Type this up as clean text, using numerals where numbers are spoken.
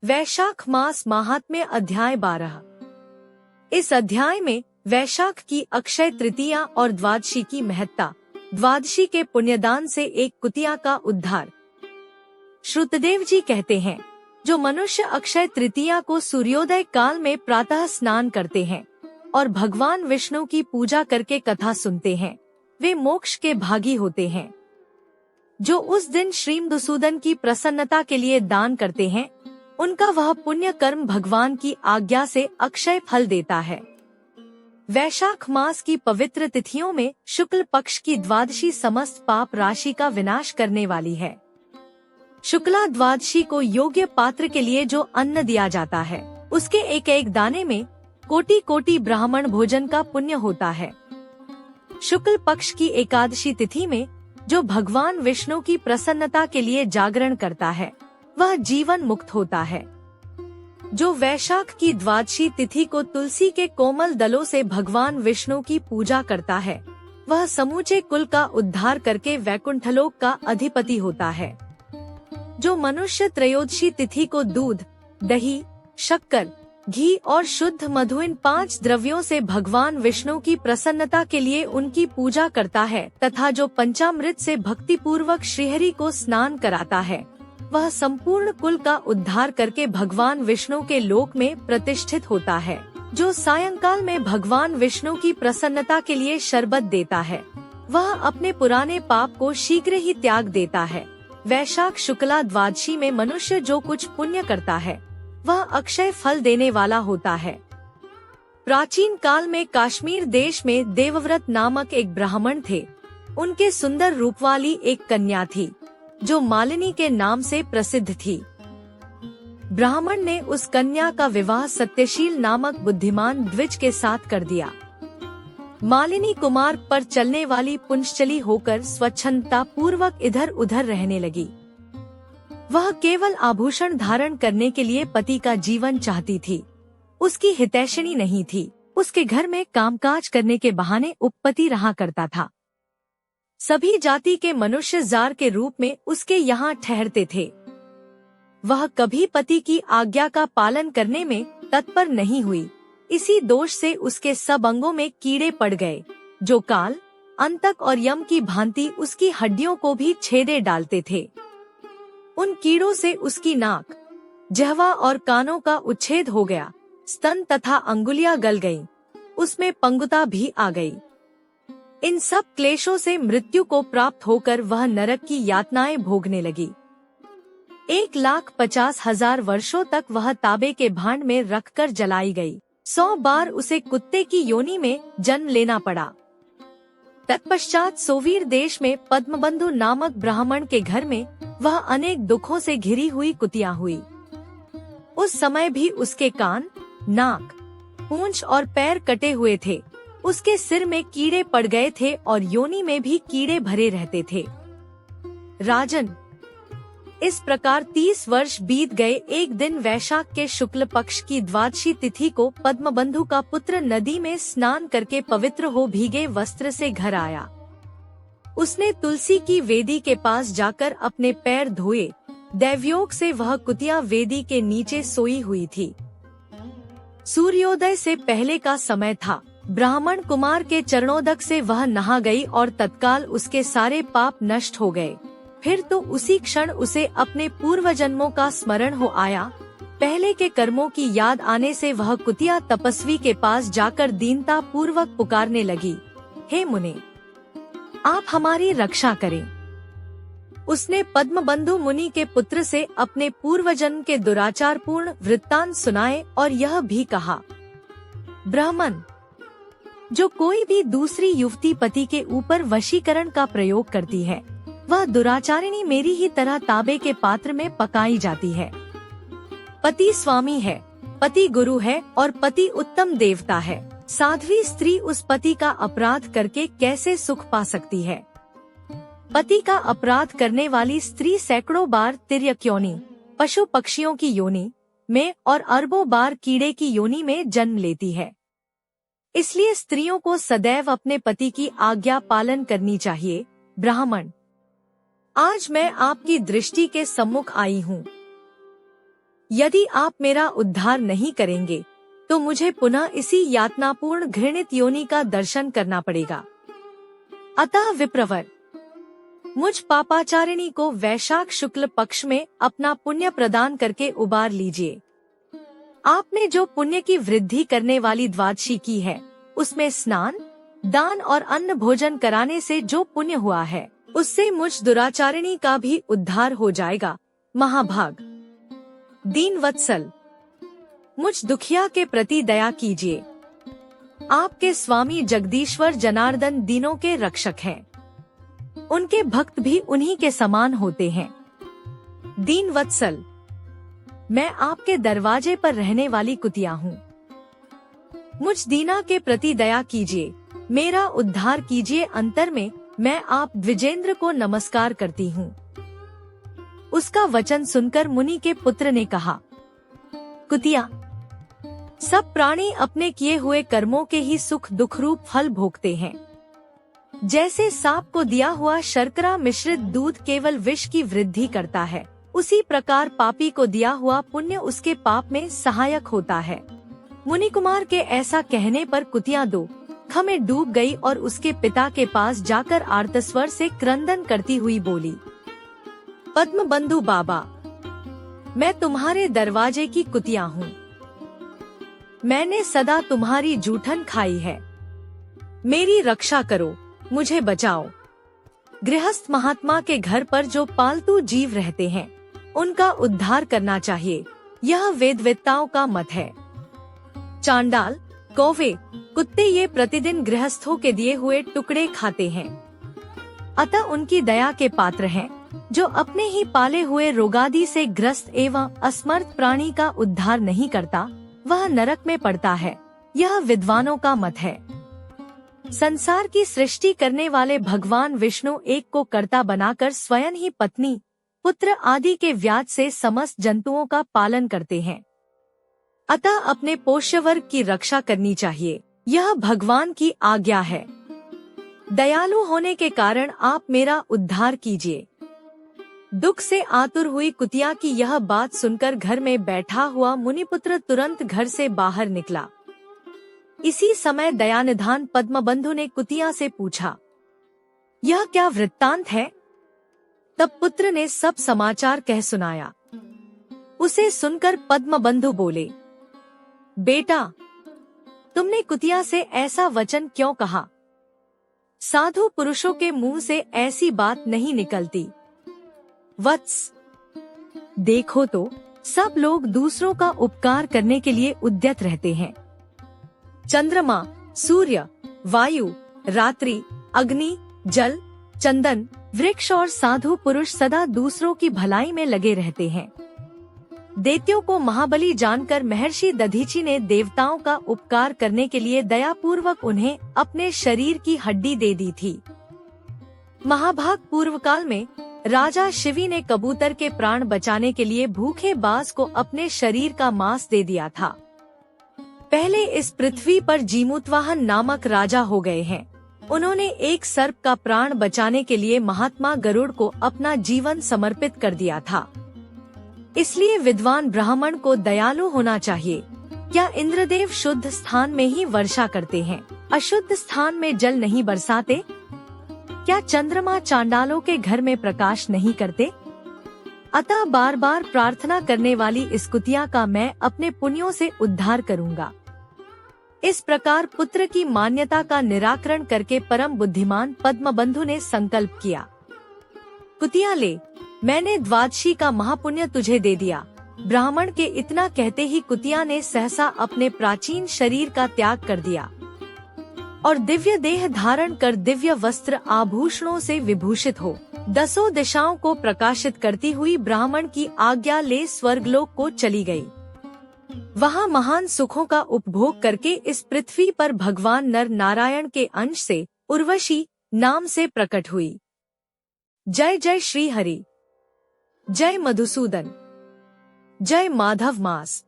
वैशाख मास महात्म्य अध्याय 12। इस अध्याय में वैशाख की अक्षय तृतीया और द्वादशी की महत्ता, द्वादशी के पुण्यदान से एक कुतिया का उद्धार। श्रुतदेव जी कहते हैं, जो मनुष्य अक्षय तृतीया को सूर्योदय काल में प्रातः स्नान करते हैं और भगवान विष्णु की पूजा करके कथा सुनते हैं, वे मोक्ष के भागी होते हैं। जो उस दिन श्री मधुसूदन की प्रसन्नता के लिए दान करते हैं, उनका वह पुण्य कर्म भगवान की आज्ञा से अक्षय फल देता है। वैशाख मास की पवित्र तिथियों में शुक्ल पक्ष की द्वादशी समस्त पाप राशि का विनाश करने वाली है। शुक्ला द्वादशी को योग्य पात्र के लिए जो अन्न दिया जाता है, उसके एक एक दाने में कोटि कोटि ब्राह्मण भोजन का पुण्य होता है। शुक्ल पक्ष की एकादशी तिथि में जो भगवान विष्णु की प्रसन्नता के लिए जागरण करता है, वह जीवन मुक्त होता है। जो वैशाख की द्वादशी तिथि को तुलसी के कोमल दलों से भगवान विष्णु की पूजा करता है, वह समूचे कुल का उद्धार करके वैकुंठलोक का अधिपति होता है। जो मनुष्य त्रयोदशी तिथि को दूध, दही, शक्कर, घी और शुद्ध मधु इन 5 द्रव्यों से भगवान विष्णु की प्रसन्नता के लिए उनकी पूजा करता है तथा जो पंचामृत से भक्ति पूर्वक श्रीहरि को स्नान कराता है, वह संपूर्ण कुल का उद्धार करके भगवान विष्णु के लोक में प्रतिष्ठित होता है। जो सायंकाल में भगवान विष्णु की प्रसन्नता के लिए शरबत देता है, वह अपने पुराने पाप को शीघ्र ही त्याग देता है। वैशाख शुक्ला द्वादशी में मनुष्य जो कुछ पुण्य करता है, वह अक्षय फल देने वाला होता है। प्राचीन काल में कश्मीर देश में देवव्रत नामक एक ब्राह्मण थे। उनके सुंदर रूप वाली एक कन्या थी, जो मालिनी के नाम से प्रसिद्ध थी। ब्राह्मण ने उस कन्या का विवाह सत्यशील नामक बुद्धिमान द्विज के साथ कर दिया। मालिनी कुमार पर चलने वाली पुंचली होकर स्वच्छंदता पूर्वक इधर उधर रहने लगी। वह केवल आभूषण धारण करने के लिए पति का जीवन चाहती थी। उसकी हितैषिणी नहीं थी। उसके घर में कामकाज करने के बहाने उपपति रहा करता था। सभी जाति के मनुष्य जार के रूप में उसके यहाँ ठहरते थे। वह कभी पति की आज्ञा का पालन करने में तत्पर नहीं हुई। इसी दोष से उसके सब अंगों में कीड़े पड़ गए, जो काल, अंतक और यम की भांति उसकी हड्डियों को भी छेदे डालते थे। उन कीड़ों से उसकी नाक, जिह्वा और कानों का उच्छेद हो गया। स्तन तथा अंगुलियां गल गईं। उसमें पंगुता भी आ गई। इन सब क्लेशों से मृत्यु को प्राप्त होकर वह नरक की यातनाएं भोगने लगी। 1,50,000 वर्षों तक वह तांबे के भांड में रखकर जलाई गई। 100 बार उसे कुत्ते की योनि में जन्म लेना पड़ा। तत्पश्चात सोवीर देश में पद्मबंधु नामक ब्राह्मण के घर में वह अनेक दुखों से घिरी हुई कुतिया हुई। उस समय भी उसके कान, नाक, पूंछ और पैर कटे हुए थे। उसके सिर में कीड़े पड़ गए थे और योनि में भी कीड़े भरे रहते थे। राजन, इस प्रकार 30 वर्ष बीत गए। एक दिन वैशाख के शुक्ल पक्ष की द्वादशी तिथि को पद्मबंधु का पुत्र नदी में स्नान करके पवित्र हो भीगे वस्त्र से घर आया। उसने तुलसी की वेदी के पास जाकर अपने पैर धोए। दैवयोग से वह कुतिया वेदी के नीचे सोई हुई थी। सूर्योदय से पहले का समय था। ब्राह्मण कुमार के चरणोदक से वह नहा गई और तत्काल उसके सारे पाप नष्ट हो गए। फिर तो उसी क्षण उसे अपने पूर्व जन्मों का स्मरण हो आया। पहले के कर्मों की याद आने से वह कुतिया तपस्वी के पास जाकर दीनता पूर्वक पुकारने लगी, हे मुने, आप हमारी रक्षा करें। उसने पद्मबंधु मुनि के पुत्र से अपने पूर्व जन्म के दुराचारपूर्ण वृत्तांत सुनाए और यह भी कहा, ब्राह्मण, जो कोई भी दूसरी युवती पति के ऊपर वशीकरण का प्रयोग करती है, वह दुराचारिणी मेरी ही तरह तांबे के पात्र में पकाई जाती है। पति स्वामी है, पति गुरु है और पति उत्तम देवता है। साध्वी स्त्री उस पति का अपराध करके कैसे सुख पा सकती है? पति का अपराध करने वाली स्त्री सैकड़ों बार तिर्यक योनि, पशु पक्षियों की योनि में और अरबों बार कीड़े की योनि में जन्म लेती है। इसलिए स्त्रियों को सदैव अपने पति की आज्ञा पालन करनी चाहिए। ब्राह्मण, आज मैं आपकी दृष्टि के सम्मुख आई हूँ। यदि आप मेरा उद्धार नहीं करेंगे तो मुझे पुनः इसी यातनापूर्ण घृणित योनि का दर्शन करना पड़ेगा। अतः विप्रवर, मुझ पापाचारिणी को वैशाख शुक्ल पक्ष में अपना पुण्य प्रदान करके उबार लीजिए। आपने जो पुण्य की वृद्धि करने वाली द्वादशी की है, उसमें स्नान, दान और अन्न भोजन कराने से जो पुण्य हुआ है, उससे मुझ दुराचारिणी का भी उद्धार हो जाएगा। महाभाग, दीन वत्सल, मुझ दुखिया के प्रति दया कीजिए। आपके स्वामी जगदीश्वर जनार्दन दीनों के रक्षक हैं। उनके भक्त भी उन्हीं के समान होते हैं। दीन वत्सल, मैं आपके दरवाजे पर रहने वाली कुतिया हूँ। मुझ दीना के प्रति दया कीजिए, मेरा उद्धार कीजिए। अंतर में मैं आप द्विजेंद्र को नमस्कार करती हूँ। उसका वचन सुनकर मुनि के पुत्र ने कहा, कुतिया, सब प्राणी अपने किए हुए कर्मों के ही सुख दुख रूप फल भोगते हैं। जैसे सांप को दिया हुआ शर्करा मिश्रित दूध केवल विष की वृद्धि करता है, उसी प्रकार पापी को दिया हुआ पुण्य उसके पाप में सहायक होता है। मुनि कुमार के ऐसा कहने पर कुतिया दुख में डूब गई और उसके पिता के पास जाकर आर्तस्वर से क्रंदन करती हुई बोली, पद्म बंधु बाबा, मैं तुम्हारे दरवाजे की कुतिया हूँ। मैंने सदा तुम्हारी जूठन खाई है। मेरी रक्षा करो, मुझे बचाओ। गृहस्थ महात्मा के घर पर जो पालतू जीव रहते हैं, उनका उद्धार करना चाहिए, यह वेदवेत्ताओं का मत है। चांडाल, कौवे, कुत्ते ये प्रतिदिन गृहस्थों के दिए हुए टुकड़े खाते हैं, अतः उनकी दया के पात्र हैं। जो अपने ही पाले हुए रोगादि से ग्रस्त एवं असमर्थ प्राणी का उद्धार नहीं करता, वह नरक में पड़ता है, यह विद्वानों का मत है। संसार की सृष्टि करने वाले भगवान विष्णु एक को कर्ता बनाकर स्वयं ही पत्नी, पुत्र आदि के व्याज से समस्त जंतुओं का पालन करते हैं। अतः अपने पोष्य वर्ग की रक्षा करनी चाहिए, यह भगवान की आज्ञा है। दयालु होने के कारण आप मेरा उद्धार कीजिए। दुख से आतुर हुई कुतिया की यह बात सुनकर घर में बैठा हुआ मुनिपुत्र तुरंत घर से बाहर निकला। इसी समय दयानिधान पद्मबंधु ने कुतिया से पूछा, यह क्या वृत्तांत है? तब पुत्र ने सब समाचार कह सुनाया। उसे सुनकर पद्मबंधु बोले, बेटा, तुमने कुतिया से ऐसा वचन क्यों कहा? साधु पुरुषों के मुंह से ऐसी बात नहीं निकलती। वत्स, देखो तो सब लोग दूसरों का उपकार करने के लिए उद्यत रहते हैं। चंद्रमा, सूर्य, वायु, रात्रि, अग्नि, जल, चंदन, वृक्ष और साधु पुरुष सदा दूसरों की भलाई में लगे रहते हैं। दैत्यों को महाबली जानकर महर्षि दधीचि ने देवताओं का उपकार करने के लिए दयापूर्वक उन्हें अपने शरीर की हड्डी दे दी थी। महाभाग पूर्व काल में राजा शिवी ने कबूतर के प्राण बचाने के लिए भूखे बाज को अपने शरीर का मांस दे दिया था। पहले इस पृथ्वी पर जीमूतवाहन नामक राजा हो गए हैं। उन्होंने एक सर्प का प्राण बचाने के लिए महात्मा गरुड़ को अपना जीवन समर्पित कर दिया था। इसलिए विद्वान ब्राह्मण को दयालु होना चाहिए। क्या इंद्रदेव शुद्ध स्थान में ही वर्षा करते हैं, अशुद्ध स्थान में जल नहीं बरसाते? क्या चंद्रमा चांडालों के घर में प्रकाश नहीं करते? अतः बार बार प्रार्थना करने वाली इस कुतिया का मैं अपने पुण्यों से उद्धार करूंगा। इस प्रकार पुत्र की मान्यता का निराकरण करके परम बुद्धिमान पद्मबंधु ने संकल्प किया, कुतिया ले, मैंने द्वादशी का महापुण्य तुझे दे दिया। ब्राह्मण के इतना कहते ही कुतिया ने सहसा अपने प्राचीन शरीर का त्याग कर दिया और दिव्य देह धारण कर दिव्य वस्त्र आभूषणों से विभूषित हो दसों दिशाओं को प्रकाशित करती हुई ब्राह्मण की आज्ञा ले स्वर्गलोक को चली गई। वहाँ महान सुखों का उपभोग करके इस पृथ्वी पर भगवान नर नारायण के अंश से उर्वशी नाम से प्रकट हुई। जय जय श्री हरि, जय मधुसूदन, जय माधव मास।